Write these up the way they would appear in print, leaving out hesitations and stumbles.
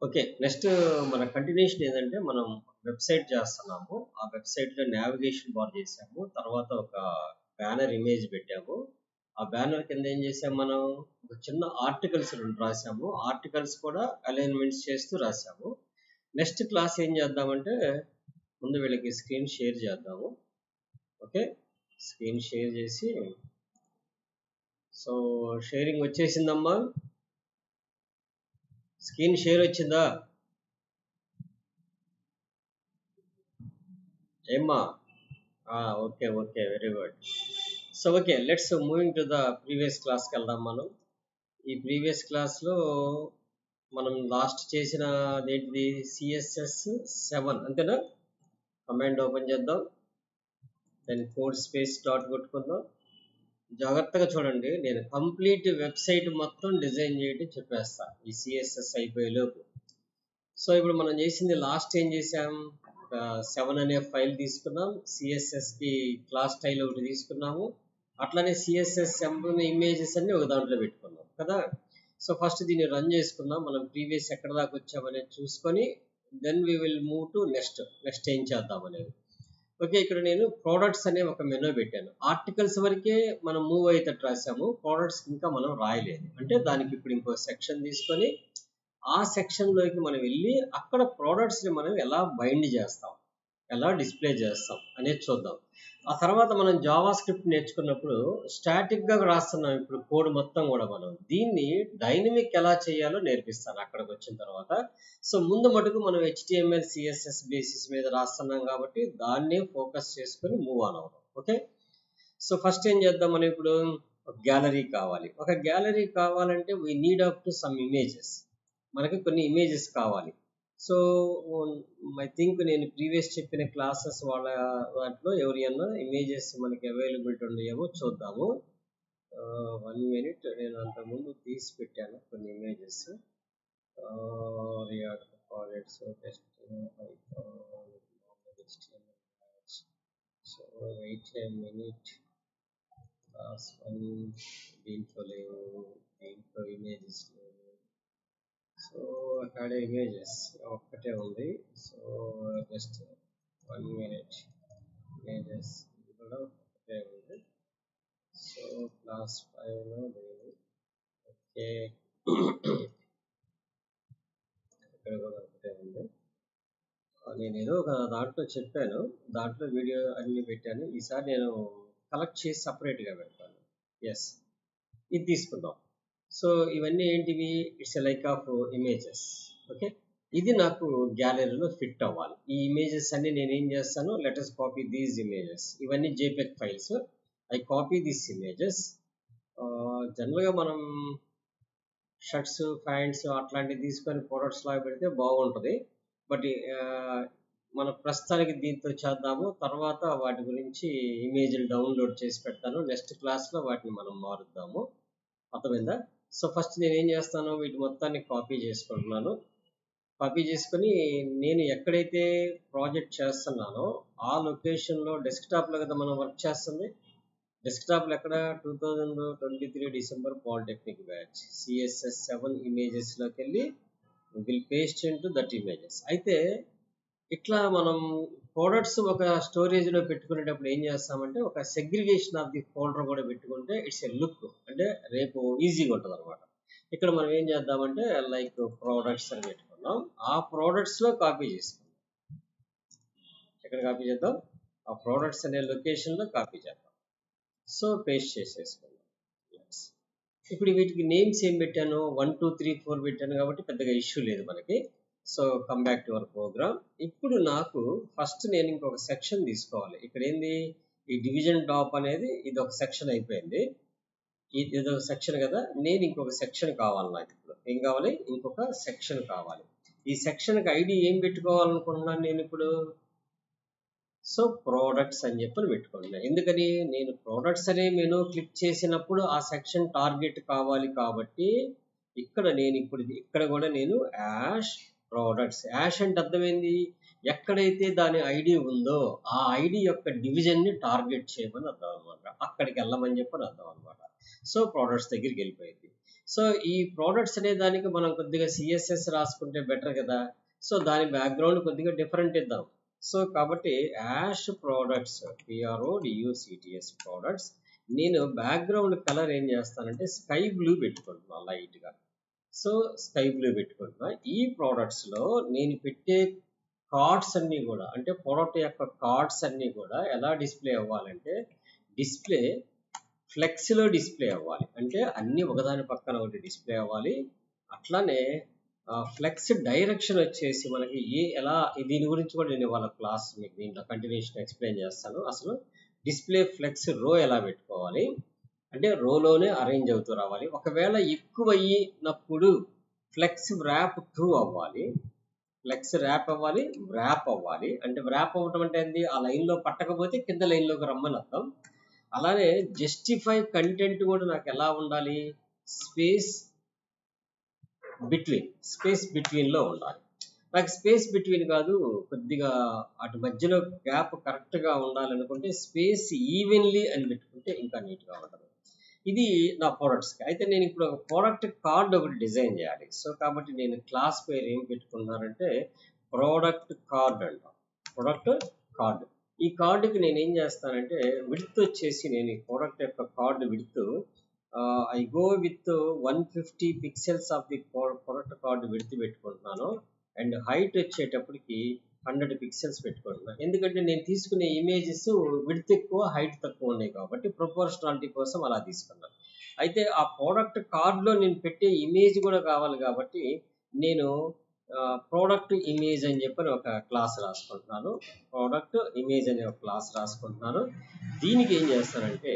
Okay. Next మన continuation ఏందంటే, మనం వెబ్‌సైట్ చేస్తున్నాము. ఆ వెబ్‌సైట్‌లో నావిగేషన్ బార్ చేసాము. తర్వాత ఒక బ్యానర్ ఇమేజ్ పెట్టాము. ఆ బ్యానర్ కింద ఏం చేసాం మనం, ఒక చిన్న ఆర్టికల్స్ 2 రాసాము. ఆర్టికల్స్ కూడా అలైన్‌మెంట్స్ చేస్తూ రాసాము. నెక్స్ట్ క్లాస్ ఏం చేద్దామంటే, ముందు వీళ్ళకి స్క్రీన్ షేర్ చేద్దాము. ఓకే. స్క్రీన్ షేర్ చేసి, సో షేరింగ్ వచ్చేసిందమ్మా. స్క్రీన్ షేర్ వచ్చిందా? ఏమ్మా? Okay. Okay. Very good. So okay, let's moving to the previous క్లాస్కి వెళ్దాం మనం. ఈ ప్రీవియస్ క్లాస్లో మనం లాస్ట్ చేసిన ఏంటిది, సిఎస్ఎస్ 7 అంతేనా? కమాండ్ ఓపెన్ చేద్దాం, దెన్ కోడ్ స్పేస్ డాట్ కొట్టుకుందాం. జాగ్రత్తగా చూడండి, నేను కంప్లీట్ వెబ్సైట్ మొత్తం డిజైన్ చేయడం చెప్పేస్తా ఈ సిఎస్ఎస్ అయిపోయే లోపు. సో ఇప్పుడు మనం చేసింది లాస్ట్ ఏం చేసాం, ఒక 7 అనే ఫైల్ తీసుకున్నాం, సిఎస్ఎస్కి క్లాస్ స్టైల్ ఒకటి తీసుకున్నాము, అట్లానే సిఎస్ఎస్ ఇమేజెస్ అన్ని ఒక దాంట్లో పెట్టుకున్నాం కదా. సో ఫస్ట్ దీన్ని రన్ చేసుకుందాం, మనం ప్రీవియస్ ఎక్కడ దాకా వచ్చామనేది చూసుకొని, then we will move to next ఏం చేద్దాం అనేది. ఓకే, ఇక్కడ నేను ప్రోడక్ట్స్ అనే ఒక మెనూ పెట్టాను. ఆర్టికల్స్ వరకే మనం మూవ్ అయ్యేటట్టు రాసాము, ప్రోడక్ట్స్ ఇంకా మనం రాయలేదు. అంటే దానికి ఇప్పుడు ఇంకో సెక్షన్ తీసుకొని ఆ సెక్షన్లోకి మనం వెళ్ళి అక్కడ ప్రోడక్ట్స్ని మనం ఎలా బైండ్ చేస్తాం, ఎలా డిస్ప్లే చేస్తాం అనేది చూద్దాం. ఆ తర్వాత మనం జావా స్క్రిప్ట్ నేర్చుకున్నప్పుడు స్టాటిక్గా రాస్తున్నాం ఇప్పుడు కోడ్ మొత్తం కూడా, మనం దీన్ని డైనమిక్ ఎలా చేయాలో నేర్పిస్తాను అక్కడికి వచ్చిన తర్వాత. సో ముందు మటుకు మనం HTML CSS బేసిస్ మీద రాస్తున్నాం కాబట్టి దాన్నే ఫోకస్ చేసుకొని మూవ్ ఆన్ అవుతాం. ఓకే, సో ఫస్ట్ ఏం చేద్దాం, మనం ఇప్పుడు ఒక గ్యాలరీ కావాలి. ఒక గ్యాలరీ కావాలంటే we need up to some images, మనకి కొన్ని ఇమేజెస్ కావాలి. సో ఐ థింక్ నేను ప్రీవియస్ చెప్పిన క్లాసెస్ వాళ్ళ వాటిలో ఎవరైనా ఇమేజెస్ మనకి అవైలబిలిటీ ఉన్నాయేమో చూద్దాము. 1 మినిట్, నేను అంతకుముందు తీసి పెట్టాను కొన్ని images. React projects, test, so wait a minute. Class 1 దీంట్లో లేవు, దీంట్లో ఇమేజెస్ లేవు. సో అక్కడ ఇమేజెస్ ఒక్కటే ఉంది. సో జస్ట్ 1 మినిట్, ఇమేజెస్ కూడా ఒకటే ఉంది. సో క్లాస్ 5లో లేదు. ఓకే, ఇక్కడ కూడా ఒకటే ఉంది. నేను ఏదో ఒక దాంట్లో చెప్పాను, దాంట్లో వీడియో అన్ని పెట్టాను. ఈసారి నేను కలెక్ట్ చేసి సపరేట్గా పెడతాను. ఎస్, ఇది తీసుకుందాం. సో ఇవన్నీ ఏంటివి, it's like of images. Okay, ఇది నాకు గ్యాలరీలో ఫిట్ అవ్వాలి. ఈ ఇమేజెస్ అన్ని నేను ఏం చేస్తాను, లెటర్స్ కాపీ దీస్ ఇమేజెస్, ఇవన్నీ JPEG files. I copy these images. జనరల్గా మనం షర్ట్స్, ప్యాంట్స్ అట్లాంటివి తీసుకొని ప్రొడక్ట్స్ లాగా పెడితే బాగుంటుంది. బట్ మన ప్రస్తుతానికి దీంతో చేద్దాము, తర్వాత వాటి గురించి ఇమేజ్లు డౌన్లోడ్ చేసి పెడతాను. నెక్స్ట్ క్లాస్లో వాటిని మనం మారుద్దాము. అర్థమైందా? సో ఫస్ట్ నేను ఏం చేస్తాను, వీటి మొత్తాన్ని కాపీ చేసుకుంటున్నాను. కాపీ చేసుకొని నేను ఎక్కడైతే ప్రాజెక్ట్ చేస్తున్నానో ఆ లొకేషన్లో, డెస్క్టాప్లో కదా మనం వర్క్ చేస్తుంది. డెస్క్టాప్లో ఎక్కడ, 2023 డిసెంబర్ పాలిటెక్నిక్ బ్యాచ్ CSS 7 ఇమేజెస్లోకి వెళ్ళి will paste into that images. అయితే ఇట్లా మనం ప్రోడక్ట్స్ ఒక స్టోరేజ్లో పెట్టుకునేటప్పుడు ఏం చేస్తామంటే, ఒక సెగ్రిగేషన్ ఆఫ్ ది ఫోల్డర్ కూడా పెట్టుకుంటే ఇట్స్ ఎ లుక్, అంటే రేపు ఈజీగా ఉంటుంది అనమాట. ఇక్కడ మనం ఏం చేద్దామంటే లైక్ ప్రోడక్ట్స్ అని పెట్టుకున్నాం, ఆ ప్రోడక్ట్స్లో కాపీ చేసుకుందాం. ఎక్కడ కాపీ చేద్దాం, ఆ ప్రోడక్ట్స్ అనే లొకేషన్లో కాపీ చేద్దాం. సో పేస్ట్ చేసేసుకుందాం. ఇప్పుడు వీటికి నేమ్స్ ఏం పెట్టాను, 1 2 3 4 పెట్టాను కాబట్టి పెద్దగా ఇష్యూ లేదు మనకి. So come back to our program. ఇప్పుడు నాకు ఫస్ట్ నేను ఇంకొక సెక్షన్ తీసుకోవాలి. ఇక్కడ ఏంది, ఈ డివిజన్ టాప్ అనేది ఇది ఒక సెక్షన్ అయిపోయింది, ఇది ఒక సెక్షన్ కదా. నేను ఇంకొక సెక్షన్ కావాలి, నాకు ఇప్పుడు ఏం కావాలి, ఇంకొక సెక్షన్ కావాలి. ఈ సెక్షన్కి ID ఏం పెట్టుకోవాలనుకుంటున్నాను నేను ఇప్పుడు, సో ప్రోడక్ట్స్ అని చెప్పి పెట్టుకోండి. ఎందుకని, నేను ప్రోడక్ట్స్ అనే మెనూ క్లిక్ చేసినప్పుడు ఆ సెక్షన్ టార్గెట్ కావాలి కాబట్టి ఇక్కడ నేను ఇక్కడ కూడా నేను ప్రోడక్ట్స్, అంటే అర్థమైంది, ఎక్కడైతే దాని ID ఉందో ఆ ID యొక్క డివిజన్ని టార్గెట్ చేయమని అర్థం అనమాట, అక్కడికి వెళ్ళమని చెప్పని అర్థం అనమాట. సో ప్రోడక్ట్స్ దగ్గరికి వెళ్ళిపోయింది. సో ఈ ప్రోడక్ట్స్ అనే దానికి మనం కొద్దిగా సిఎస్ఎస్ రాసుకుంటే బెటర్ కదా. సో దాని బ్యాక్గ్రౌండ్ కొద్దిగా డిఫరెంట్ ఇద్దాం. సో కాబట్టి యాష్ ప్రోడక్ట్స్ PRODUCTS ప్రోడక్ట్స్ నేను బ్యాక్గ్రౌండ్ కలర్ ఏం చేస్తానంటే స్కై బ్లూ పెట్టుకుంటున్నాను లైట్గా. సో స్కై బ్లూ పెట్టుకుంటున్నా. ఈ ప్రోడక్ట్స్లో నేను పెట్టే కార్డ్స్ అన్నీ కూడా, అంటే ప్రోడక్ట్ యొక్క కార్డ్స్ అన్నీ కూడా ఎలా డిస్ప్లే అవ్వాలంటే డిస్ప్లే ఫ్లెక్స్లో డిస్ప్లే అవ్వాలి. అంటే అన్నీ ఒకదాని పక్కన ఒకటి డిస్ప్లే అవ్వాలి. అట్లానే ఫ్లెక్స్ డైరెక్షన్ వచ్చేసి మనకి ఎలా దీని గురించి కూడా నేను వాళ్ళ క్లాస్ మీకు దీంట్లో కంటిన్యూషన్ ఎక్స్ప్లెయిన్ చేస్తాను. అసలు డిస్ప్లే ఫ్లెక్స్ రో ఎలా పెట్టుకోవాలి అంటే రోలోనే అరేంజ్ అవుతూ రావాలి. ఒకవేళ ఎక్కువ అయినప్పుడు ఫ్లెక్స్ ర్యాప్ ట్రూ అవ్వాలి, ఫ్లెక్స్ ర్యాప్ అవ్వాలి, ర్యాప్ అవ్వాలి. అంటే ర్యాప్ అవ్వటం అంటే ఏంది, ఆ లైన్లో పట్టకపోతే కింద లైన్లోకి రమ్మని అర్థం. అలానే జస్టిఫై కంటెంట్ కూడా నాకు ఎలా ఉండాలి, స్పేస్ బిట్వీన్లో ఉండాలి. నాకు స్పేస్ బిట్వీన్ కాదు, కొద్దిగా అటు మధ్యలో గ్యాప్ కరెక్ట్గా ఉండాలనుకుంటే స్పేస్ ఈవెన్లీ అని పెట్టుకుంటే ఇంకా నీట్గా ఉంటుంది. ఇది నా ప్రోడక్ట్స్కి. అయితే నేను ఇప్పుడు ఒక ప్రోడక్ట్ కార్డ్ ఒకటి డిజైన్ చేయాలి. సో కాబట్టి నేను క్లాస్ పేరు ఏం పెట్టుకున్నానంటే ప్రోడక్ట్ కార్డ్ అంటాం. Product card. ఈ కార్డుకి నేను ఏం చేస్తానంటే విడ్త్ వచ్చేసి నేను ఈ ప్రోడక్ట్ యొక్క card width I go with 150 pixels of the product card width పెట్టుకుంటున్నాను. అండ్ హైట్ వచ్చేటప్పటికి 100 పిక్సెల్స్ పెట్టుకుంటున్నాను. ఎందుకంటే నేను తీసుకునే ఇమేజెస్ విడ్త్ ఎక్కువ హైట్ తక్కువ ఉన్నాయి కాబట్టి ప్రొపోర్షనాలిటీ కోసం అలా తీసుకున్నాను. అయితే ఆ ప్రోడక్ట్ కార్డులో నేను పెట్టే ఇమేజ్ కూడా కావాలి కాబట్టి నేను ప్రోడక్ట్ ఇమేజ్ అని చెప్పని ఒక క్లాస్ రాసుకుంటున్నాను. ప్రోడక్ట్ ఇమేజ్ అనే ఒక క్లాస్ రాసుకుంటున్నాను. దీనికి ఏం చేస్తానంటే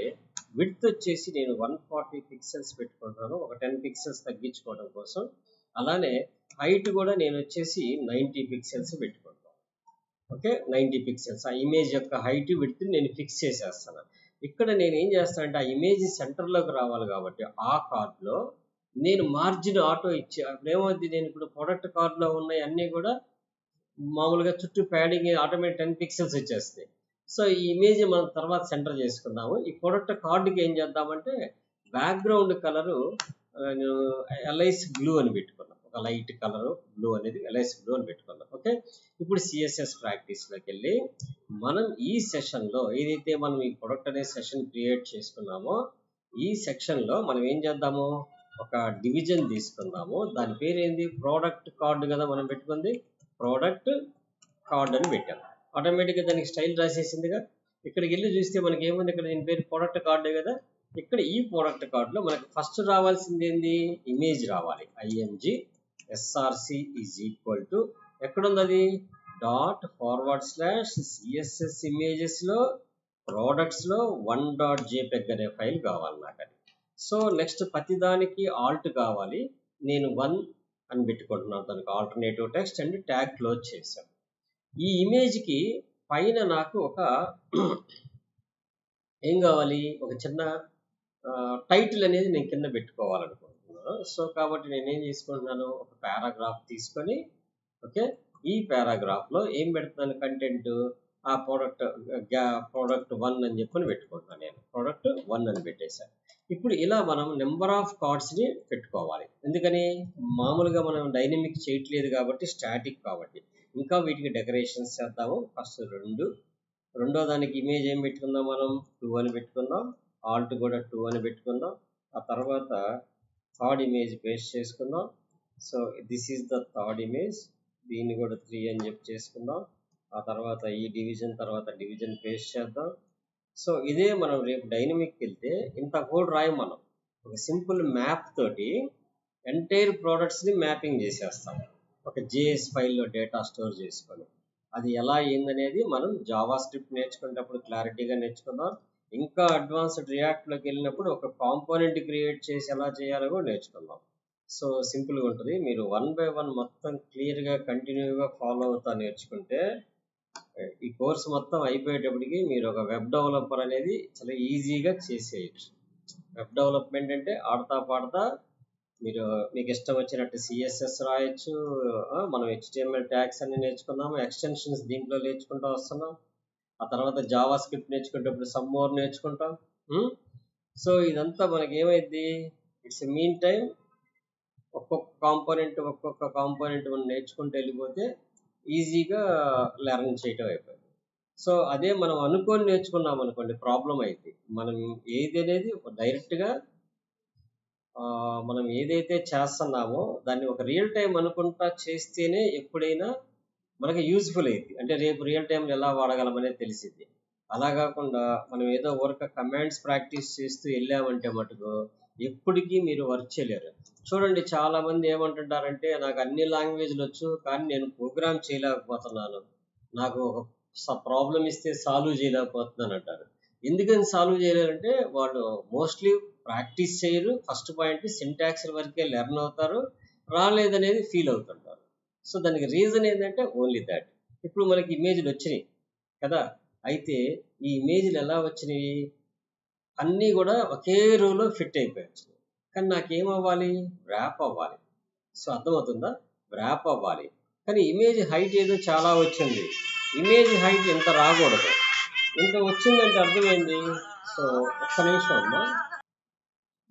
విడ్త్ వచ్చేసి నేను 140 పిక్సెల్స్ పెట్టుకుంటున్నాను, ఒక 10 పిక్సెల్స్ తగ్గించుకోవడం కోసం. అలానే హైట్ కూడా నేను వచ్చేసి 90 పిక్సెల్స్ పెట్టుకుంటాను. ఓకే, 90 పిక్సెల్స్ ఆ ఇమేజ్ యొక్క హైట్ విడ్త్ నేను ఫిక్స్ చేసేస్తాను. ఇక్కడ నేను ఏం చేస్తానంటే ఆ ఇమేజ్ సెంటర్లోకి రావాలి కాబట్టి ఆ కార్డ్లో నేను మార్జిన్ ఆటో ఇచ్చే అప్పుడు ఏమవుద్ది, నేను ఇప్పుడు ప్రొడక్ట్ కార్డ్లో ఉన్నాయి అన్నీ కూడా మామూలుగా చుట్టూ ప్యాడింగ్ ఆటోమేటిక్ 10 పిక్సెల్స్ వచ్చేస్తాయి. సో ఈ ఇమేజ్ మనం తర్వాత సెంటర్ చేసుకుందాము. ఈ ప్రొడక్ట్ కార్డుకి ఏం చేద్దామంటే బ్యాక్గ్రౌండ్ కలరు నేను ఎల్ఐస్ బ్లూ అని పెట్టుకున్నాం. ఒక లైట్ కలరు బ్లూ అనేది ఎల్ఐస్ బ్లూ అని పెట్టుకున్నాం. ఓకే, ఇప్పుడు సిఎస్ఎస్ ప్రాక్టీస్లోకి వెళ్ళి మనం ఈ సెషన్లో ఏదైతే మనం ఈ ప్రొడక్ట్ అనే సెషన్ క్రియేట్ చేసుకున్నామో ఈ సెక్షన్లో మనం ఏం చేద్దాము, ఒక డివిజన్ తీసుకుందాము. దాని పేరు ఏంది, ప్రోడక్ట్ కార్డు కదా మనం పెట్టుకుంది, ప్రోడక్ట్ కార్డ్ అని పెట్టాము. ఆటోమేటిక్గా దానికి స్టైల్ రాసేసిందిగా. ఇక్కడికి వెళ్ళి చూస్తే మనకి ఏముంది, ఇక్కడ దీని పేరు ప్రోడక్ట్ కార్డే కదా. ఇక్కడ ఈ ప్రోడక్ట్ కార్డులో మనకి ఫస్ట్ రావాల్సింది ఏంది, ఇమేజ్ రావాలి. IMG SRC is equal to ఎక్కడుంది అది ./CSS ఇమేజెస్లో ప్రోడక్ట్స్లో 1.jpeg అనే ఫైల్ కావాలి నాకు అది. సో నెక్స్ట్ ప్రతిదానికి ఆల్ట్ కావాలి. నేను 1 అని పెట్టుకుంటున్నాను, దానికి alternative text and tag close చేశాను. ఈ ఇమేజ్కి పైన నాకు ఒక ఏం కావాలి, ఒక చిన్న టైటిల్ అనేది నేను కింద పెట్టుకోవాలనుకుంటున్నాను. సో కాబట్టి నేనేం తీసుకుంటున్నాను, ఒక పారాగ్రాఫ్ తీసుకొని ఓకే ఈ పారాగ్రాఫ్లో ఏం పెడుతున్నాను కంటెంట్, ఆ ప్రోడక్ట్ 1 అని చెప్పని పెట్టుకుంటున్నాను. నేను ప్రోడక్ట్ 1 అని పెట్టేశాను. ఇప్పుడు ఇలా మనం నెంబర్ ఆఫ్ కార్డ్స్ని పెట్టుకోవాలి. ఎందుకని మామూలుగా మనం డైనమిక్ చేయట్లేదు కాబట్టి, స్టాటిక్ కాబట్టి. ఇంకా వీటికి డెకరేషన్స్ చేద్దాము. ఫస్ట్ రెండో దానికి ఇమేజ్ ఏం పెట్టుకుందాం, మనం 2 అని పెట్టుకుందాం. ఆల్ట్ కూడా 2 అని పెట్టుకుందాం. ఆ తర్వాత థర్డ్ ఇమేజ్ పేస్ట్ చేసుకుందాం. So this is the third image, దీన్ని కూడా 3 అని చెప్పి చేసుకుందాం. ఆ తర్వాత ఈ డివిజన్ తర్వాత డివిజన్ పేస్ట్ చేద్దాం. సో ఇదే మనం రేపు డైనమిక్కి వెళ్తే ఇంత కోడ్ రాయం మనం. ఒక సింపుల్ మ్యాప్ తోటి ఎంటైర్ ప్రోడక్ట్స్ని మ్యాపింగ్ చేసేస్తాం ఒక JS ఫైల్లో డేటా స్టోర్ చేసుకొని. అది ఎలా అయిందనేది మనం జావా స్క్రిప్ట్ నేర్చుకునేటప్పుడు క్లారిటీగా నేర్చుకుందాం. ఇంకా అడ్వాన్స్డ్ రియాక్ట్లోకి వెళ్ళినప్పుడు ఒక కాంపోనెంట్ క్రియేట్ చేసి ఎలా చేయాలో కూడా నేర్చుకుందాం. సో సింపుల్గా ఉంటుంది. మీరు 1 by 1 మొత్తం క్లియర్గా కంటిన్యూగా ఫాలో అవుతా నేర్చుకుంటే ఈ కోర్స్ మొత్తం అయిపోయేటప్పటికి మీరు ఒక వెబ్ డెవలపర్ అనేది చాలా ఈజీగా చేసేయచ్చు. వెబ్ డెవలప్మెంట్ అంటే ఆడతా పాడతా మీరు మీకు ఇష్టం వచ్చినట్టు CSS రాయొచ్చు. మనం HTML ట్యాగ్స్ అన్ని నేర్చుకున్నాము, ఎక్స్టెన్షన్స్ దీంట్లో నేర్చుకుంటూ వస్తున్నాం. ఆ తర్వాత జావా స్క్రిప్ట్ నేర్చుకునేటప్పుడు సమ్ మోర్ నేర్చుకుంటాం. సో ఇదంతా మనకి ఏమైంది, ఇట్స్ మీన్ టైం ఒక్కొక్క కాంపోనెంట్ మనం నేర్చుకుంటూ వెళ్ళిపోతే ఈజీగా లెర్న్ చేయటం అయిపోయింది. సో అదే మనం అనుకొని నేర్చుకున్నాం అనుకోండి ప్రాబ్లం అయింది. మనం ఏది అనేది డైరెక్ట్గా మనం ఏదైతే చేస్తున్నామో దాన్ని ఒక రియల్ టైం అనుకుంటా చేస్తేనే ఎప్పుడైనా మనకి యూజ్ఫుల్ అయింది. అంటే రేపు రియల్ టైంలో ఎలా వాడగలం అనేది తెలిసింది. అలా కాకుండా మనం ఏదో వర్క్ కమాండ్స్ ప్రాక్టీస్ చేస్తూ వెళ్ళామంటే మటుకు ఎప్పటికీ మీరు వర్క్ చేయలేరు. చూడండి, చాలా మంది ఏమంటుంటారంటే నాకు అన్ని లాంగ్వేజ్లు వచ్చు కానీ నేను ప్రోగ్రామ్ చేయలేకపోతున్నాను, నాకు ఒక ప్రాబ్లం ఇస్తే సాల్వ్ చేయలేకపోతున్నాను అంటారు. ఎందుకని సాల్వ్ చేయలేరంటే వాళ్ళు మోస్ట్లీ ప్రాక్టీస్ చేయరు. ఫస్ట్ పాయింట్ సింటాక్స్ వరకే లెర్న్ అవుతారు, రాలేదనేది ఫీల్ అవుతుంటారు. సో దానికి రీజన్ ఏంటంటే ఓన్లీ దాట్. ఇప్పుడు మనకి ఇమేజ్లు వచ్చినాయి కదా, అయితే ఈ ఇమేజ్లు ఎలా వచ్చినాయి, అన్నీ కూడా ఒకే రోలో ఫిట్ అయిపోయాయి. కానీ నాకేమవ్వాలి, ర్యాప్ అవ్వాలి. సో అర్థమవుతుందా, ర్యాప్ అవ్వాలి. కానీ ఇమేజ్ హైట్ ఏదో చాలా వచ్చింది, ఇమేజ్ హైట్ ఎంత రాకూడదు, ఇంత వచ్చిందంటే అర్థమైంది. సో ఒక్క నిమిషం అమ్మా.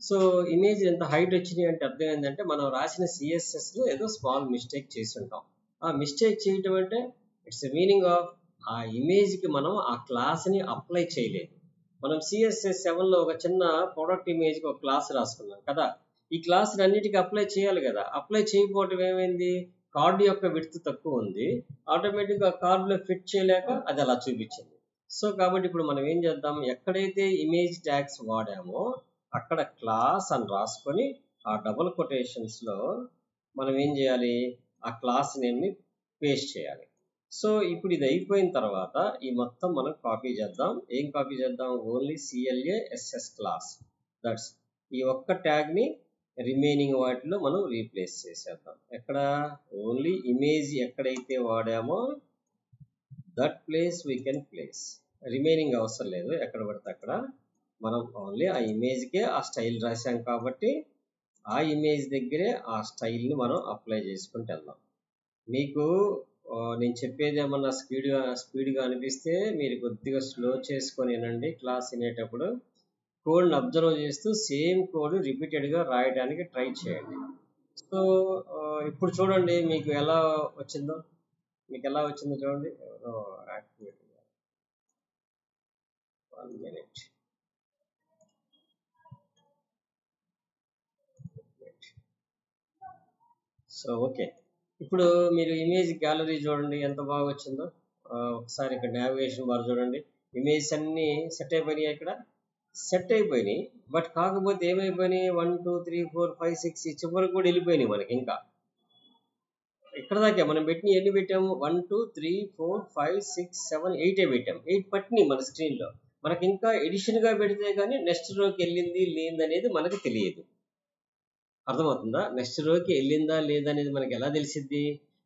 సో ఇమేజ్ ఎంత హైట్ వచ్చినాయి అంటే అర్థం ఏంటంటే మనం రాసిన సిఎస్ఎస్లో ఏదో స్మాల్ మిస్టేక్ చేసి ఉంటాం. ఆ మిస్టేక్ చేయటం అంటే ఇట్స్ మీనింగ్ ఆఫ్ ఆ ఇమేజ్కి మనం ఆ క్లాస్ని అప్లై చేయలేదు. మనం సిఎస్ఎస్ 7లో ఒక చిన్న ప్రొడక్ట్ ఇమేజ్కి ఒక క్లాస్ రాసుకున్నాం కదా, ఈ క్లాస్ని అన్నిటికీ అప్లై చేయాలి కదా. అప్లై చేయకపోవటం ఏమైంది, కార్డు యొక్క విడ్త్ తక్కువ ఉంది, ఆటోమేటిక్గా కార్డులో ఫిట్ చేయలేక అది అలా చూపించింది. సో కాబట్టి ఇప్పుడు మనం ఏం చేద్దాం, ఎక్కడైతే ఇమేజ్ ట్యాగ్స్ వాడామో అక్కడ క్లాస్ అని రాసుకొని ఆ డబుల్ కొటేషన్స్లో మనం ఏం చేయాలి, ఆ క్లాస్ నేమ్ని పేస్ట్ చేయాలి. సో ఇప్పుడు ఇది అయిపోయిన తర్వాత ఈ మొత్తం మనం కాపీ చేద్దాం. ఏం కాపీ చేద్దాం, ఓన్లీ CLASS క్లాస్, దట్స్ ఈ ఒక్క ట్యాగ్ని రిమైనింగ్ వాటిలో మనం రీప్లేస్ చేసేద్దాం. ఎక్కడ, ఓన్లీ ఇమేజ్ ఎక్కడైతే వాడామో that place we can place, remaining అవసరం లేదు. ఎక్కడ పడితే అక్కడ మనం ఓన్లీ ఆ ఇమేజ్కే ఆ స్టైల్ రాసాం కాబట్టి ఆ ఇమేజ్ దగ్గరే ఆ స్టైల్ని మనం అప్లై చేసుకుంటూ వెళ్దాం. మీకు నేను చెప్పేది ఏమన్నా స్పీడ్గా అనిపిస్తే మీరు కొద్దిగా స్లో చేసుకొని వినండి. క్లాస్ వినేటప్పుడు కోడ్ని అబ్జర్వ్ చేస్తూ సేమ్ కోడ్ రిపీటెడ్గా రాయడానికి ట్రై చేయండి. సో ఇప్పుడు చూడండి మీకు ఎలా వచ్చిందో చూడండి. Activate 1 minute. సో ఓకే, ఇప్పుడు మీరు ఇమేజ్ గ్యాలరీ చూడండి ఎంత బాగా వచ్చిందో. ఒకసారి ఇక్కడ నావిగేషన్ బార్ చూడండి, ఇమేజ్ అన్నీ సెట్ అయిపోయినాయి. ఇక్కడ సెట్ అయిపోయినాయి, బట్ కాకపోతే ఏమైపోయినాయి, 1 2 3 4 5 6 చివరికి కూడా వెళ్ళిపోయినాయి మనకి. ఇంకా ఇక్కడ దాకా మనం పెట్టిన ఎన్ని పెట్టాము, 1 2 3 4 5 6 7 8 పెట్టాము. 8 పట్టినాయి మన స్క్రీన్లో. మనకి ఇంకా ఎడిషన్గా పెడితే కానీ నెక్స్ట్ రోకి వెళ్ళింది లేదనేది మనకి తెలియదు. అర్థమవుతుందా, నెక్స్ట్ రోకి వెళ్ళిందా లేదా అనేది మనకి ఎలా తెలిసిద్ది.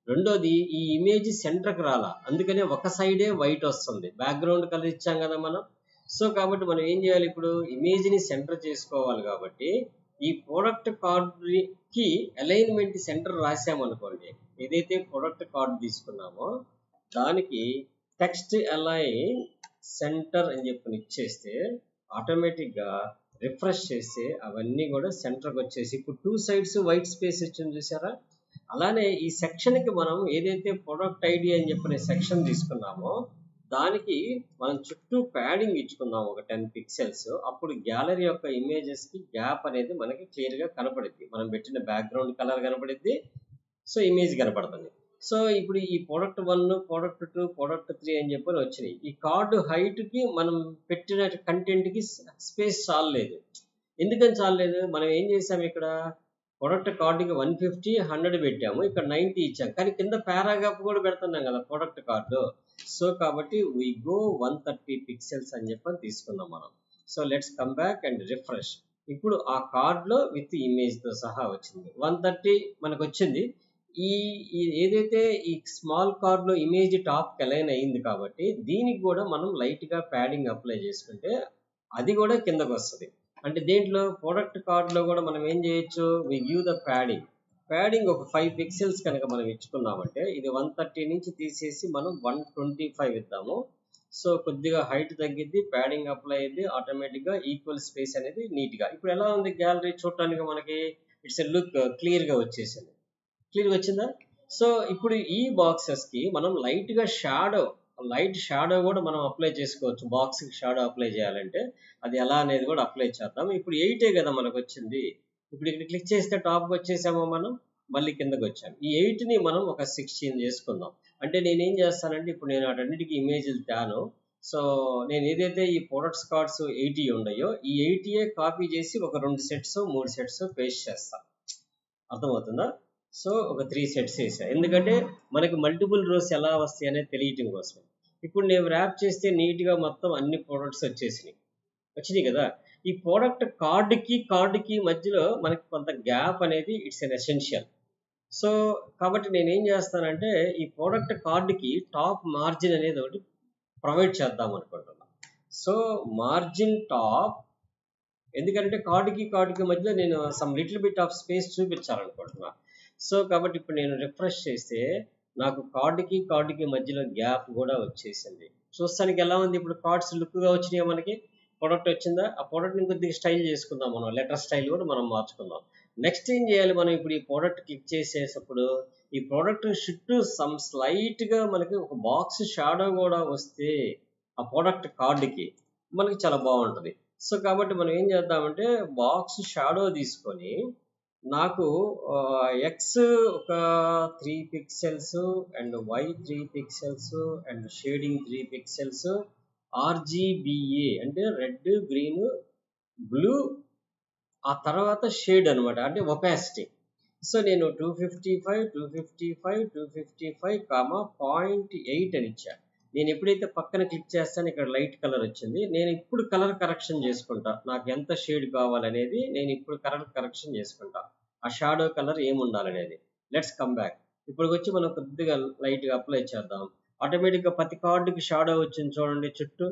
రెండోది, ఈ ఇమేజ్ సెంటర్కి రాలా, అందుకనే ఒక సైడే వైట్ వస్తుంది, బ్యాక్గ్రౌండ్ కలర్ ఇచ్చాం కదా మనం. సో కాబట్టి మనం ఏం చేయాలి, ఇప్పుడు ఇమేజ్ని సెంటర్ చేసుకోవాలి కాబట్టి ఈ ప్రోడక్ట్ కార్డ్కి అలైన్మెంట్ సెంటర్ రాసామనుకోండి, ఏదైతే ప్రోడక్ట్ కార్డ్ తీసుకున్నామో దానికి టెక్స్ట్ అలైన్ సెంటర్ అని చెప్పి ఇచ్చేస్తే ఆటోమేటిక్గా రిఫ్రెష్ చేస్తే అవన్నీ కూడా సెంటర్కి వచ్చేసి ఇప్పుడు 2 sides వైట్ స్పేస్ ఇచ్చింది చూసారా. అలానే ఈ సెక్షన్కి మనం ఏదైతే ప్రొడక్ట్ ఐడి అని చెప్పిన సెక్షన్ తీసుకున్నామో దానికి మనం చుట్టూ ప్యాడింగ్ ఇచ్చుకుందాం ఒక 10 pixels. అప్పుడు గ్యాలరీ యొక్క ఇమేజెస్కి గ్యాప్ అనేది మనకి క్లియర్గా కనపడుద్ది, మనం పెట్టిన బ్యాక్గ్రౌండ్ కలర్ కనపడుద్ది, సో ఇమేజ్ కనపడుతుంది. సో ఇప్పుడు ఈ ప్రోడక్ట్ 1 ప్రోడక్ట్ 2 ప్రోడక్ట్ 3 అని చెప్పని వచ్చినాయి. ఈ కార్డు హైట్కి మనం పెట్టిన కంటెంట్కి స్పేస్ చాలలేదు. ఎందుకని చాలలేదు, మనం ఏం చేసాం, ఇక్కడ ప్రోడక్ట్ కార్డుకి 150 100 పెట్టాము, ఇక్కడ 90 ఇచ్చాం, కానీ కింద పారాగ్రాఫ్ కూడా పెడుతున్నాం కదా ప్రోడక్ట్ కార్డు. సో కాబట్టి వీ గో 130 pixels అని చెప్పని తీసుకున్నాం మనం. So let's come back and refresh. ఇప్పుడు ఆ కార్డులో విత్ ఇమేజ్తో సహా వచ్చింది 130 మనకు వచ్చింది. ఈ ఏదైతే ఈ స్మాల్ కార్డ్లో ఇమేజ్ టాప్కి అలైన్ అయింది కాబట్టి దీనికి కూడా మనం లైట్గా ప్యాడింగ్ అప్లై చేసుకుంటే అది కూడా కిందకు వస్తుంది. అంటే దేంట్లో, ప్రోడక్ట్ కార్డ్లో కూడా మనం ఏం చేయొచ్చు, వి గివ్ ద ప్యాడింగ్ ఒక 5 pixels కనుక మనం ఇచ్చుకున్నామంటే ఇది 130 నుంచి తీసేసి మనం 125 ఇద్దాము. సో కొద్దిగా హైట్ తగ్గిద్ది, ప్యాడింగ్ అప్లై అయ్యింది, ఆటోమేటిక్గా ఈక్వల్ స్పేస్ అనేది నీట్గా. ఇప్పుడు ఎలా ఉంది గ్యాలరీ చూడటానికి, మనకి ఇట్స్ ఎ లుక్ క్లియర్గా వచ్చేసింది. క్లియర్గా వచ్చిందా? సో ఇప్పుడు ఈ బాక్సెస్కి మనం లైట్ షాడో కూడా మనం అప్లై చేసుకోవచ్చు. బాక్స్కి షాడో అప్లై చేయాలంటే అది ఎలా అనేది కూడా అప్లై చేద్దాం. ఇప్పుడు 8 కదా మనకు వచ్చింది. ఇప్పుడు ఇక్కడ క్లిక్ చేస్తే టాప్కి వచ్చేసామో మనం, మళ్ళీ కిందకి వచ్చాం. ఈ 8ని మనం ఒక 16 చేసుకుందాం. అంటే నేనేం చేస్తానంటే ఇప్పుడు నేను వాటన్నిటికీ ఇమేజ్లు తాను. సో నేను ఏదైతే ఈ ప్రొడక్ట్స్ కార్డ్స్ 80 ఉన్నాయో ఈ 80 కాపీ చేసి ఒక 2 సెట్స్ 3 సెట్స్ పేస్ట్ చేస్తాను. అర్థమవుతుందా? సో ఒక 3 సెట్స్ వేసా. ఎందుకంటే మనకి మల్టిపుల్ రోస్ ఎలా వస్తాయి అనేది తెలియటం కోసం. ఇప్పుడు నేను ర్యాప్ చేస్తే నీట్గా మొత్తం అన్ని ప్రొడక్ట్స్ వచ్చినాయి కదా. ఈ ప్రోడక్ట్ కార్డుకి మధ్యలో మనకి కొంత గ్యాప్ అనేది ఇట్స్ ఎన్ ఎసెన్షియల్. సో కాబట్టి నేనేం చేస్తానంటే ఈ ప్రోడక్ట్ కార్డుకి టాప్ మార్జిన్ అనేది ఒకటి ప్రొవైడ్ చేద్దాం అనుకుంటున్నాను. సో మార్జిన్ టాప్, ఎందుకంటే కార్డుకి మధ్యలో నేను some little bit of space చూపించాలనుకుంటున్నా. సో కాబట్టి ఇప్పుడు నేను రిఫ్రెష్ చేస్తే నాకు కార్డుకి మధ్యలో గ్యాప్ కూడా వచ్చేసింది. చూస్తానికి ఎలా ఉంది? ఇప్పుడు కార్డ్స్ లుక్గా వచ్చినాయి, మనకి ప్రోడక్ట్ వచ్చిందా? ఆ ప్రోడక్ట్ని కొద్దిగా స్టైల్ చేసుకుందాం, మనం లెటర్ స్టైల్ కూడా మనం మార్చుకుందాం. నెక్స్ట్ ఏం చేయాలి? మనం ఇప్పుడు ఈ ప్రోడక్ట్ క్లిక్ చేసేటప్పుడు ఈ ప్రోడక్ట్ చుట్టూ సమ్ స్లైట్గా మనకి ఒక బాక్స్ షాడో కూడా వస్తే ఆ ప్రోడక్ట్ కార్డుకి మనకి చాలా బాగుంటుంది. సో కాబట్టి మనం ఏం చేద్దామంటే బాక్స్ షాడో తీసుకొని నాకు ఎక్స్ ఒక 3 pixels and Y 3 pixels and shading 3 pixels, RGBA అంటే రెడ్ గ్రీన్ బ్లూ, ఆ తర్వాత షేడ్ అనమాట, అంటే ఒపాసిటీ. సో నేను 255 కామా 0.8 అని ఇచ్చా. నేను ఎప్పుడైతే పక్కన క్లిక్ చేస్తాను ఇక్కడ లైట్ కలర్ వచ్చింది. నేను ఇప్పుడు కలర్ కరెక్షన్ చేసుకుంటా. నాకు ఎంత షేడ్ కావాలనేది నేను ఇప్పుడు కలర్ కరెక్షన్ చేసుకుంటా. ఆ షాడో కలర్ ఏముండాలనేది. Let's come back. ఇప్పుడు వచ్చి మనం కొద్దిగా లైట్గా అప్లై చేద్దాం. ఆటోమేటిక్గా ప్రతి కార్డుకి షాడో వచ్చింది చూడండి. చుట్టూ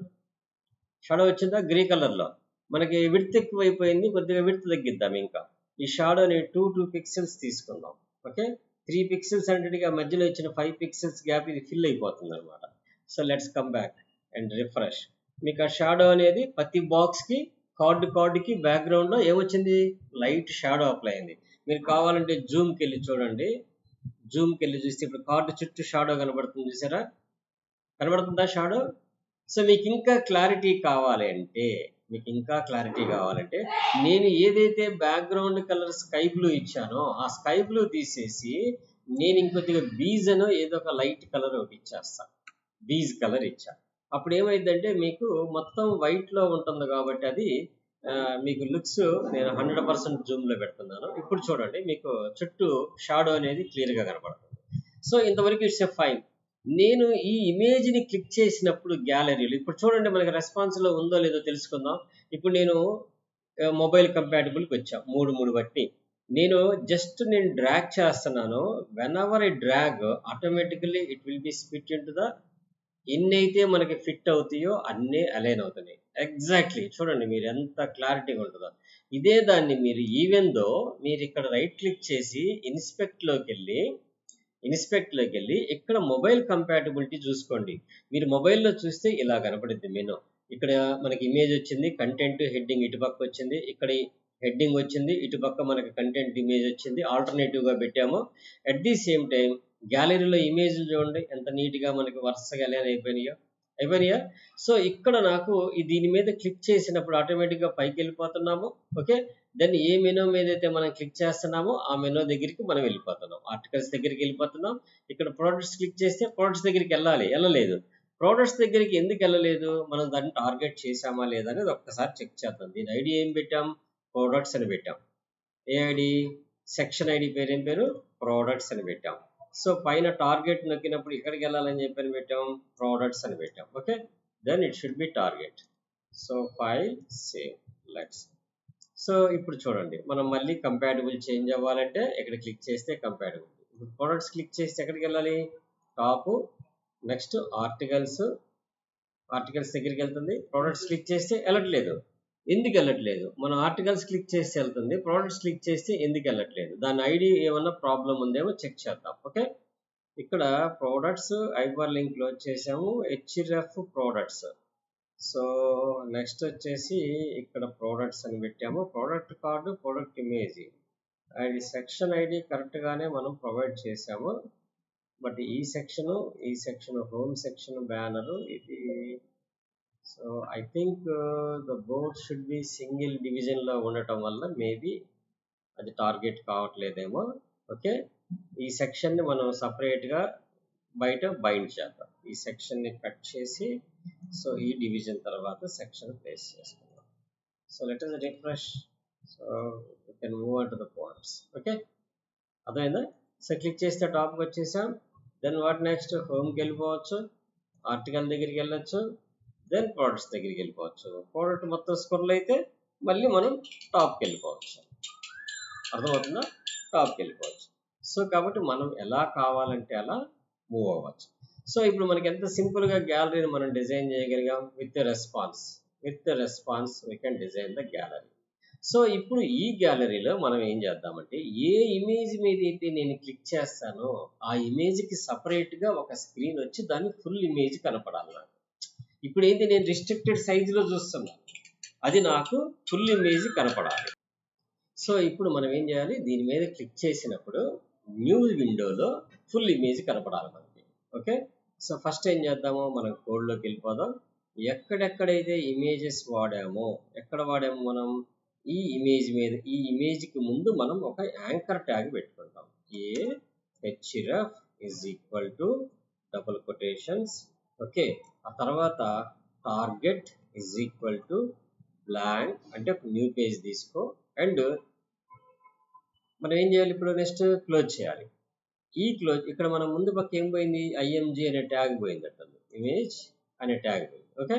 షాడో వచ్చిందా? గ్రే కలర్లో. మనకి విడ్త్ ఎక్కువైపోయింది, కొద్దిగా విడ్త్ తగ్గిద్దాం. ఇంకా ఈ షాడోని 2 పిక్సెల్స్ తీసుకుందాం. ఓకే, 3 పిక్సెల్స్ అంటే మధ్యలో ఇచ్చిన 5 పిక్సెల్స్ గ్యాప్ ఇది ఫిల్ అయిపోతుంది అనమాట. So let's come back and refresh. మీకు ఆ షాడో అనేది ప్రతి బాక్స్కి కార్డుకి బ్యాక్గ్రౌండ్లో ఏమొచ్చింది? లైట్ షాడో అప్లై అయింది. మీరు కావాలంటే జూమ్కి వెళ్ళి చూడండి. జూమ్కి వెళ్ళి చూస్తే ఇప్పుడు కార్డు చుట్టూ షాడో కనబడుతుంది, చూసారా? కనబడుతుందా షాడో? సో మీకు ఇంకా క్లారిటీ కావాలంటే నేను ఏదైతే బ్యాక్గ్రౌండ్ కలర్ స్కై బ్లూ ఇచ్చానో ఆ స్కై బ్లూ తీసేసి నేను ఇంకొద్దిగా బీజ్ అనో ఏదో ఒక లైట్ కలర్ ఒకటి ఇచ్చేస్తాను. బీజ్ కలర్ ఇచ్చా. అప్పుడు ఏమైందంటే మీకు మొత్తం వైట్లో ఉంటుంది కాబట్టి అది మీకు లుక్స్ నేను 100% జూమ్లో పెడుతున్నాను. ఇప్పుడు చూడండి, మీకు చుట్టూ షాడో అనేది క్లియర్గా కనబడుతుంది. సో ఇంతవరకు ఇట్స్ ఎ ఫైన్. నేను ఈ ఇమేజ్ని క్లిక్ చేసినప్పుడు గ్యాలరీలో ఇప్పుడు చూడండి మనకి రెస్పాన్స్లో ఉందో లేదో తెలుసుకుందాం. ఇప్పుడు నేను మొబైల్ కంపాటబుల్కి వచ్చా, 3 బట్టి నేను డ్రాగ్ చేస్తున్నాను. When ever I drag automatically it will be spit in to the ఎన్నైతే మనకి ఫిట్ అవుతాయో అన్నీ అలైన్ అవుతున్నాయి. ఎగ్జాక్ట్లీ చూడండి మీరు ఎంత క్లారిటీగా ఉంటుందో. ఇదే దాన్ని మీరు మీరు ఇక్కడ రైట్ క్లిక్ చేసి ఇన్స్పెక్ట్లోకి వెళ్ళి ఇక్కడ మొబైల్ కంపాటబిలిటీ చూసుకోండి. మీరు మొబైల్లో చూస్తే ఇలా కనపడుద్ది మెనూ. ఇక్కడ మనకి ఇమేజ్ వచ్చింది, కంటెంట్ హెడ్డింగ్ ఇటుపక్క వచ్చింది, ఇక్కడ హెడ్డింగ్ వచ్చింది, ఇటుపక్క మనకి కంటెంట్ ఇమేజ్ వచ్చింది, ఆల్టర్నేటివ్గా పెట్టాము. అట్ ది సేమ్ టైం గ్యాలరీలో ఇమేజ్లు చూడండి ఎంత నీట్గా మనకి వరుసగా అలైన్ అయిపోయినాయా. సో ఇక్కడ నాకు దీని మీద క్లిక్ చేసినప్పుడు ఆటోమేటిక్గా పైకి వెళ్ళిపోతున్నాము. ఓకే, దెన్ ఏ మెనూ మీద అయితే మనం క్లిక్ చేస్తున్నామో ఆ మెనూ దగ్గరికి మనం వెళ్ళిపోతున్నాం, ఆర్టికల్స్ దగ్గరికి వెళ్ళిపోతున్నాం. ఇక్కడ ప్రోడక్ట్స్ క్లిక్ చేస్తే ప్రోడక్ట్స్ దగ్గరికి వెళ్ళలేదు. ప్రోడక్ట్స్ దగ్గరికి ఎందుకు వెళ్ళలేదు? మనం దాన్ని టార్గెట్ చేసామా లేదా అనేది ఒక్కసారి చెక్ చేద్దాం. దీని ఐడి ఏం పెట్టాం? ప్రోడక్ట్స్ అని పెట్టాం. ఏ ఐడి? సెక్షన్ ఐడి పేరు ఏం పేరు? ప్రోడక్ట్స్ అని పెట్టాం. సో పైన టార్గెట్ నొక్కినప్పుడు ఇక్కడికి వెళ్ళాలని చెప్పని పెట్టాం, ప్రోడక్ట్స్ అని పెట్టాం. Okay, then it should be target. So file save let's. సో ఇప్పుడు చూడండి మనం మళ్ళీ కంపాటబుల్ చేంజ్ అవ్వాలంటే ఇక్కడ క్లిక్ చేస్తే కంపాటబుల్. ఇప్పుడు ప్రోడక్ట్స్ క్లిక్ చేస్తే ఎక్కడికి వెళ్ళాలి? టాప్, నెక్స్ట్ ఆర్టికల్స్ దగ్గరికి వెళ్తుంది. ప్రోడక్ట్స్ క్లిక్ చేస్తే వెళ్ళట్లేదు. ఎందుకు వెళ్ళట్లేదు? మనం ఆర్టికల్స్ క్లిక్ చేస్తే వెళ్తుంది, ప్రోడక్ట్స్ క్లిక్ చేస్తే ఎందుకు వెళ్ళట్లేదు? దాని ఐడి ఏమన్నా ప్రాబ్లం ఉందేమో చెక్ చేద్దాం. ఓకే, ఇక్కడ ప్రోడక్ట్స్ హైపర్ లింక్ క్లోజ్ చేసాము, హెచ్ఎఫ్ ప్రోడక్ట్స్. సో నెక్స్ట్ వచ్చేసి ఇక్కడ ప్రోడక్ట్స్ అని పెట్టాము, product card, product image. And section ID కరెక్ట్గానే మనం ప్రొవైడ్ చేసాము. బట్ ఈ సెక్షన్ హోమ్ సెక్షన్ బ్యానరు ఇది. So I think the board should be single డివిజన్లో ఉండటం వల్ల మేబీ అది టార్గెట్ కావట్లేదేమో. ఓకే, ఈ సెక్షన్ని మనం సపరేట్గా బయట బైండ్ చేద్దాం. ఈ సెక్షన్ని కట్ చేసి సో ఈ డివిజన్ తర్వాత సెక్షన్ ప్లేస్ చేసుకుందాం. So let us refresh. So you can move on to the points. Okay, అర్థమైందా? సో క్లిక్ చేస్తే టాప్కి వచ్చేసాం. Then what next? హోమ్కి వెళ్ళిపోవచ్చు, ఆర్టికల్ దగ్గరికి వెళ్ళొచ్చు, దెన్ ప్రోడక్ట్స్ దగ్గరికి వెళ్ళిపోవచ్చు. ప్రోడక్ట్ మొత్తం స్క్రోల్ అయితే మళ్ళీ మనం టాప్కి వెళ్ళిపోవచ్చు. అర్థమవుతుందా? టాప్కి వెళ్ళిపోవచ్చు. సో కాబట్టి మనం ఎలా కావాలంటే అలా మూవ్ అవ్వచ్చు. సో ఇప్పుడు మనకి ఎంత సింపుల్గా గ్యాలరీని మనం డిజైన్ చేయగలిగాం. With response we can design the gallery. So ఇప్పుడు ఈ గ్యాలరీలో మనం ఏం చేద్దామంటే, ఏ ఇమేజ్ మీద అయితే నేను క్లిక్ చేస్తానో ఆ ఇమేజ్కి సపరేట్గా ఒక స్క్రీన్ వచ్చి దాన్ని ఫుల్ ఇమేజ్ కనపడాలి నాకు. ఇప్పుడు ఏంటి, నేను రిస్ట్రిక్టెడ్ సైజులో చూస్తున్నాను, అది నాకు ఫుల్ ఇమేజ్ కనపడాలి. సో ఇప్పుడు మనం ఏం చేయాలి, దీని మీద క్లిక్ చేసినప్పుడు న్యూ విండోలో ఫుల్ ఇమేజ్ కనపడాలి మనకి. ఓకే, సో ఫస్ట్ ఏం చేద్దాము, మనం కోడ్లోకి వెళ్ళిపోదాం. ఎక్కడెక్కడైతే ఇమేజెస్ వాడామో, ఎక్కడ వాడాము మనం, ఈ ఇమేజ్ మీద, ఈ ఇమేజ్కి ముందు మనం ఒక యాంకర్ ట్యాగ్ పెట్టుకుంటాం. href is equal to double quotations. Okay, ఆ తర్వాత target is equal to blank, అంటే ఒక న్యూ పేజ్ తీసుకో. అండ్ మనం ఏం చేయాలి, ఇప్పుడు నెక్స్ట్ క్లోజ్ చేయాలి. ఈ క్లోజ్ ఇక్కడ మనం ముందు పక్క ఏం పోయింది, img అనే ట్యాగ్ పోయింది అంటుంది, ఇమేజ్ అనే ట్యాగ్ పోయింది. ఓకే,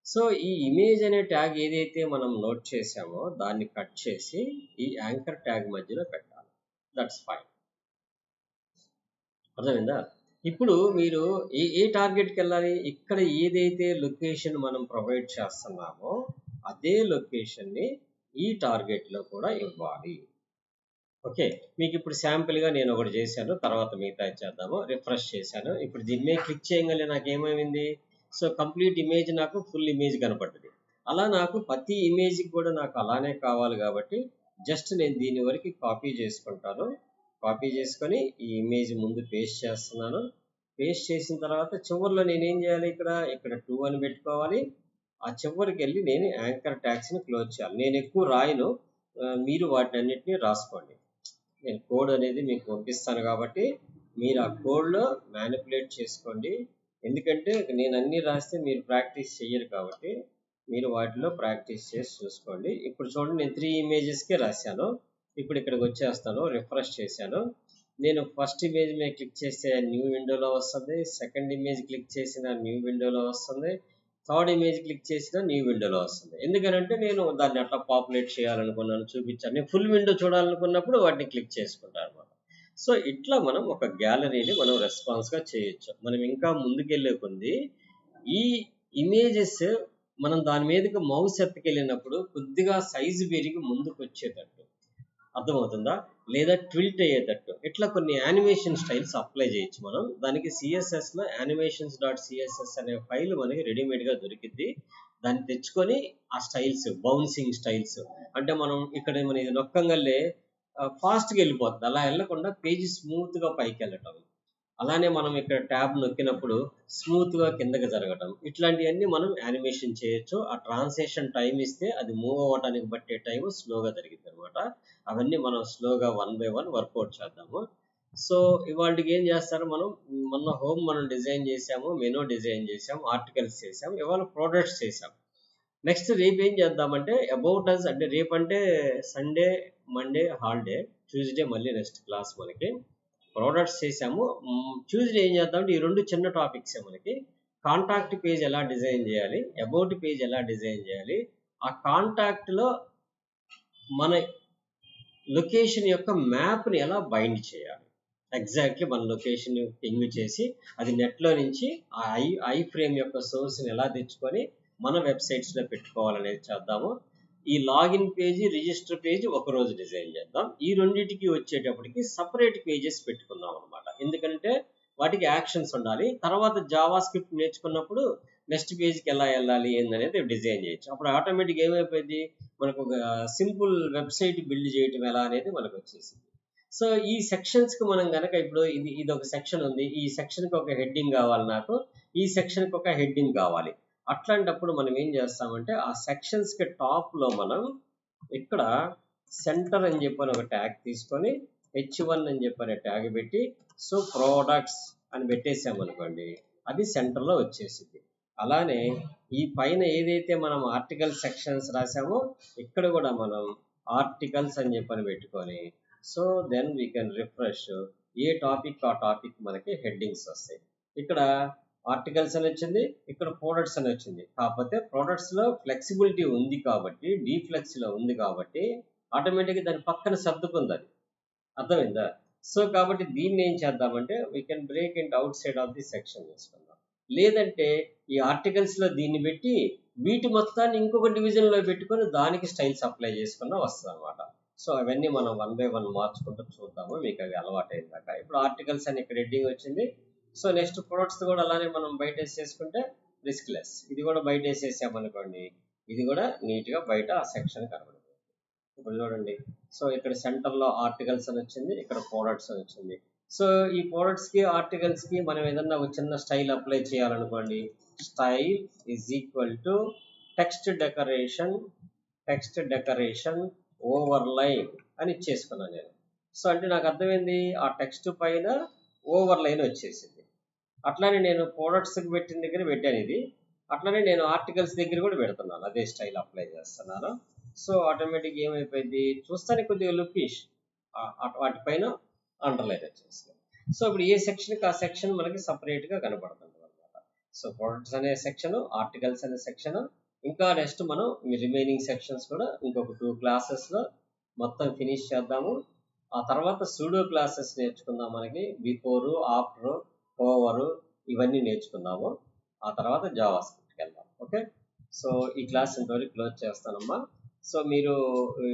సో ఈ ఇమేజ్ అనే ట్యాగ్ ఏదైతే మనం నోట్ చేసామో దాన్ని కట్ చేసి ఈ యాంకర్ ట్యాగ్ మధ్యలో పెట్టాలి. That's fine. అర్థమైందా? ఇప్పుడు మీరు ఏ టార్గెట్కి వెళ్ళాలి, ఇక్కడ ఏదైతే లొకేషన్ మనం ప్రొవైడ్ చేస్తున్నామో అదే లొకేషన్ని ఈ టార్గెట్లో కూడా ఇవ్వాలి. ఓకే, మీకు ఇప్పుడు శాంపిల్గా నేను ఒకటి చేశాను, తర్వాత మిగతా చేద్దాము. రిఫ్రెష్ చేశాను. ఇప్పుడు దీని మీద క్లిక్ చేయగానే నాకు ఏమైంది, సో కంప్లీట్ ఇమేజ్ నాకు ఫుల్ ఇమేజ్ కనపడుతుంది. అలా నాకు ప్రతి ఇమేజ్కి కూడా నాకు అలానే కావాలి కాబట్టి జస్ట్ నేను దీని వరకు కాపీ చేసుకుంటాను. కాపీ చేసుకొని ఈ ఇమేజ్ ముందు పేస్ట్ చేస్తున్నాను. పేస్ట్ చేసిన తర్వాత చివరిలో నేనేం చేయాలి, ఇక్కడ 2 అని పెట్టుకోవాలి. ఆ చివరికి వెళ్ళి నేను యాంకర్ ట్యాగ్స్ని క్లోజ్ చేయాలి. నేను ఎక్కువ రాయను, మీరు వాటిని అన్నిటినీ రాసుకోండి. నేను కోడ్ అనేది మీకు పంపిస్తాను కాబట్టి మీరు ఆ కోడ్లో మ్యానిపులేట్ చేసుకోండి. ఎందుకంటే నేను అన్నీ రాస్తే మీరు ప్రాక్టీస్ చెయ్యరు కాబట్టి మీరు వాటిలో ప్రాక్టీస్ చేసి చూసుకోండి. ఇప్పుడు చూడండి, నేను 3 ఇమేజెస్కే రాశాను. ఇప్పుడు ఇక్కడికి వచ్చేస్తాను, రిఫ్రెష్ చేశాను. నేను ఫస్ట్ ఇమేజ్ మీద క్లిక్ చేస్తే న్యూ విండోలో వస్తుంది, సెకండ్ ఇమేజ్ క్లిక్ చేసిన న్యూ విండోలో వస్తుంది, థర్డ్ ఇమేజ్ క్లిక్ చేసిన న్యూ విండోలో వస్తుంది. ఎందుకనంటే నేను దాన్ని అట్లా పాపులేట్ చేయాలనుకున్నాను, చూపించాను. నేను ఫుల్ విండో చూడాలనుకున్నప్పుడు వాటిని క్లిక్ చేసుకుంటాను అనమాట. సో ఇట్లా మనం ఒక గ్యాలరీని మనం రెస్పాన్స్గా చేయొచ్చు. మనం ఇంకా ముందుకెళ్ళే కొద్ది ఈ ఇమేజెస్ మనం దాని మీదకి మౌస్ ఎత్తుకెళ్ళినప్పుడు కొద్దిగా సైజు పెరిగి ముందుకు వచ్చేటట్టు, అర్థమవుతుందా, లేదా ట్విల్ట్ అయ్యేటట్టు ఇట్లా కొన్ని యానిమేషన్ స్టైల్స్ అప్లై చేయొచ్చు మనం. దానికి సిఎస్ఎస్లో animations.css అనే ఫైల్ మనకి రెడీమేడ్గా దొరికింది. దాన్ని తెచ్చుకొని ఆ స్టైల్స్, బౌన్సింగ్ స్టైల్స్, అంటే మనం ఇక్కడ మన ఇది నొక్కంగల్లే ఫాస్ట్గా వెళ్ళిపోతుంది, అలా వెళ్ళకుండా పేజీ స్మూత్గా పైకి వెళ్ళటం. అలానే మనం ఇక్కడ ట్యాబ్ నొక్కినప్పుడు స్మూత్గా కిందకి జరగటం, ఇట్లాంటివన్నీ మనం యానిమేషన్ చేయొచ్చు. ఆ ట్రాన్సాక్షన్ టైం ఇస్తే అది మూవ్ అవ్వడానికి బట్టే టైం స్లోగా జరిగింది అనమాట. అవన్నీ మనం స్లోగా 1 by 1 వర్కౌట్ చేద్దాము. సో ఇవాళకి ఏం చేస్తారు, మొన్న హోమ్ మనం డిజైన్ చేసాము, మెనూ డిజైన్ చేసాము, ఆర్టికల్స్ చేసాము, ఇవాళ ప్రోడక్ట్స్ చేసాము. నెక్స్ట్ రేపు ఏం చేద్దామంటే అబౌట్ అస్, అంటే రేపు అంటే సండే, మండే హాలిడే, ట్యూస్డే మళ్ళీ నెక్స్ట్ క్లాస్ మనకి. ప్రోడక్ట్స్ చేసాము. ట్యూస్డే ఏం చేద్దామంటే ఈ 2 చిన్న టాపిక్సే మనకి. కాంటాక్ట్ పేజ్ ఎలా డిజైన్ చేయాలి, అబౌట్ పేజ్ ఎలా డిజైన్ చేయాలి, ఆ కాంటాక్ట్లో మన లొకేషన్ యొక్క మ్యాప్ని ఎలా బైండ్ చేయాలి, ఎగ్జాక్ట్లీ మన లొకేషన్ పింగ్ చేసి అది నెట్లో నుంచి ఆ ఐ ఫ్రేమ్ యొక్క సోర్స్ని ఎలా తెచ్చుకొని మన వెబ్సైట్స్లో పెట్టుకోవాలనేది చేద్దాము. ఈ లాగిన్ పేజీ, రిజిస్టర్ పేజీ ఒకరోజు డిజైన్ చేద్దాం. ఈ రెండింటికి వచ్చేటప్పటికి సపరేట్ పేజెస్ పెట్టుకుందాం అనమాట. ఎందుకంటే వాటికి యాక్షన్స్ ఉండాలి. తర్వాత జావా స్క్రిప్ట్ నేర్చుకున్నప్పుడు నెక్స్ట్ పేజ్కి ఎలా వెళ్ళాలి ఏందనేది డిజైన్ చేయొచ్చు. అప్పుడు ఆటోమేటిక్గా ఏమైపోయింది, మనకు ఒక సింపుల్ వెబ్సైట్ బిల్డ్ చేయటం ఎలా అనేది మనకు వచ్చేసింది. సో ఈ సెక్షన్స్కి మనం కనుక ఇప్పుడు ఇది ఒక సెక్షన్ ఉంది, ఈ సెక్షన్కి ఒక హెడ్డింగ్ కావాలి, నాకు ఈ సెక్షన్కి ఒక హెడ్డింగ్ కావాలి. అట్లాంటప్పుడు మనం ఏం చేస్తామంటే ఆ సెక్షన్స్కి టాప్లో మనం ఇక్కడ సెంటర్ అని చెప్పని ఒక ట్యాగ్ తీసుకొని H1 అని చెప్పని ట్యాగ్ పెట్టి సో ప్రోడక్ట్స్ అని పెట్టేసామనుకోండి, అది సెంటర్లో వచ్చేసింది. అలానే ఈ పైన ఏదైతే మనం ఆర్టికల్ సెక్షన్స్ రాసామో ఇక్కడ కూడా మనం ఆర్టికల్స్ అని చెప్పని పెట్టుకొని so then we can refresh, a topic ఆ టాపిక్ మనకి హెడ్డింగ్స్ వస్తాయి. ఇక్కడ ఆర్టికల్స్ అని వచ్చింది, ఇక్కడ ప్రోడక్ట్స్ అని వచ్చింది. కాకపోతే ప్రోడక్ట్స్లో ఫ్లెక్సిబిలిటీ ఉంది కాబట్టి, డీఫ్లెక్స్లో ఉంది కాబట్టి ఆటోమేటిక్గా దాని పక్కన సర్దుకుంది, అది అర్థమైందా? సో కాబట్టి దీన్ని ఏం చేద్దామంటే వీ కెన్ బ్రేక్ ఇంట్ out side of the section చేసుకుందాం. లేదంటే ఈ ఆర్టికల్స్లో దీన్ని పెట్టి వీటి మొత్తాన్ని ఇంకొక డివిజన్లో పెట్టుకొని దానికి స్టైల్స్ అప్లై చేసుకున్నా వస్తుంది అనమాట. సో అవన్నీ మనం 1 by 1 మార్చుకుంటూ చూద్దాము, మీకు అవి అలవాటు అయిందాక. ఇప్పుడు ఆర్టికల్స్ అని ఇక్కడ హెడ్డింగ్ వచ్చింది. సో నెక్స్ట్ ప్రొడక్ట్స్ కూడా అలానే మనం బయట వేసేసుకుంటే రిస్క్ లెస్. ఇది కూడా బయట వేసేసామనుకోండి, ఇది కూడా నీట్గా బయట ఆ సెక్షన్ కనబడుతుంది. ఇప్పుడు చూడండి, సో ఇక్కడ సెంటర్లో ఆర్టికల్స్ అని వచ్చింది, ఇక్కడ ప్రోడక్ట్స్ అని వచ్చింది. సో ఈ ప్రోడక్ట్స్కి ఆర్టికల్స్కి మనం ఏదన్నా ఒక చిన్న స్టైల్ అప్లై చేయాలనుకోండి, style is equal to text decoration overline అని ఇచ్చేసుకున్నాను నేను. సో అంటే నాకు అర్థమైంది, ఆ టెక్స్ట్ పైన ఓవర్లైన్ వచ్చేసింది. అట్లానే నేను ప్రోడక్ట్స్కి పెట్టిన దగ్గర పెట్టాను ఇది, అట్లనే నేను ఆర్టికల్స్ దగ్గర కూడా పెడుతున్నాను, అదే స్టైల్ అప్లై చేస్తున్నాను. సో ఆటోమేటిక్ ఏమైపోయింది, చూస్తానికి కొద్దిగా లుకిష్, వాటిపైన అండర్లైన్ వచ్చేస్తుంది. సో ఇప్పుడు ఏ సెక్షన్కి ఆ సెక్షన్ మనకి సపరేట్గా కనబడుతుంది అనమాట. సో ప్రొడక్ట్స్ అనే సెక్షన్, ఆర్టికల్స్ అనే సెక్షన్, ఇంకా నెక్స్ట్ మనం రిమైనింగ్ సెక్షన్స్ కూడా ఇంకొక 2 క్లాసెస్లో మొత్తం ఫినిష్ చేద్దాము. ఆ తర్వాత సూడో క్లాసెస్ నేర్చుకుందాం, మనకి బిఫోరు, ఆఫ్టరు, ఓవరు ఇవన్నీ నేర్చుకుందాము. ఆ తర్వాత జావా స్క్రిప్ట్కి వెళ్దాం. ఓకే, సో ఈ క్లాస్ ఇంతవరకు క్లోజ్ చేస్తానమ్మా. సో మీరు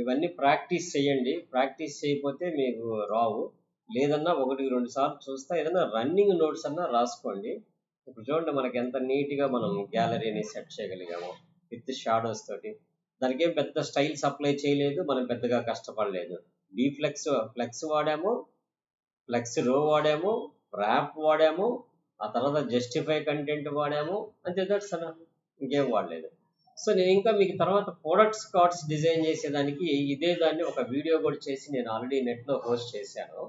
ఇవన్నీ ప్రాక్టీస్ చేయండి, ప్రాక్టీస్ చేయకపోతే మీకు రావు. లేదన్నా 1-2 సార్లు చూస్తా, ఏదైనా రన్నింగ్ నోట్స్ అన్నా రాసుకోండి. ఇప్పుడు చూడండి మనకి ఎంత నీట్గా మనం గ్యాలరీని సెట్ చేయగలిగాము విత్ షాడోస్ తోటి. దానికి ఏం పెద్ద స్టైల్స్ అప్లై చేయలేదు, మనం పెద్దగా కష్టపడలేదు. ఫ్లెక్స్ వాడాము, ఫ్లెక్స్ రో వాడాము, ర్యాప్ వాడాము, ఆ తర్వాత జస్టిఫై కంటెంట్ వాడాము, అంతే. దట్స్ ఇంకేం వాడలేదు. సో నేను ఇంకా మీకు తర్వాత ప్రోడక్ట్స్ కార్డ్స్ డిజైన్ చేసేదానికి ఇదే దాన్ని ఒక వీడియో కూడా చేసి నేను ఆల్రెడీ నెట్లో పోస్ట్ చేశాను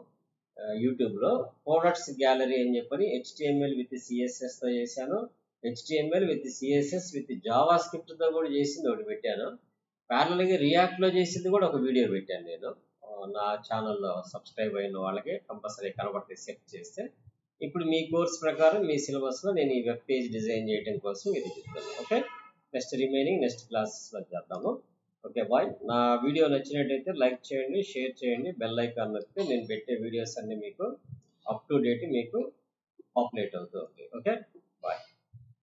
యూట్యూబ్లో. ప్రోడక్ట్స్ గ్యాలరీ అని చెప్పని HTML విత్ CSSతో చేశాను, HTML విత్ CSS విత్ జావా స్క్రిప్ట్తో కూడా చేసింది ఒకటి పెట్టాను. ప్యారలల్గా రియాక్ట్లో చేసింది కూడా ఒక వీడియో పెట్టాను నేను. నా ఛానల్లో సబ్స్క్రైబ్ అయిన వాళ్ళకి కంపల్సరీ కనబడితే సెట్ చేస్తే. ఇప్పుడు మీ కోర్స్ ప్రకారం మీ సిలబస్లో నేను ఈ వెబ్ పేజ్ డిజైన్ చేయడం కోసం ఇది చెప్తాను. ఓకే, నెక్స్ట్ క్లాసెస్లో చేద్దాము. Okay, bye. నా వీడియో నచ్చినట్టయితే లైక్ చేయండి, షేర్ చేయండి, బెల్ ఐకాన్ నొక్కితే నేను పెట్టే వీడియోస్ అన్నీ మీకు అప్ టు డేట్ మీకు పాపులేట్ అవుతూ ఉంటాయి. ఓకే.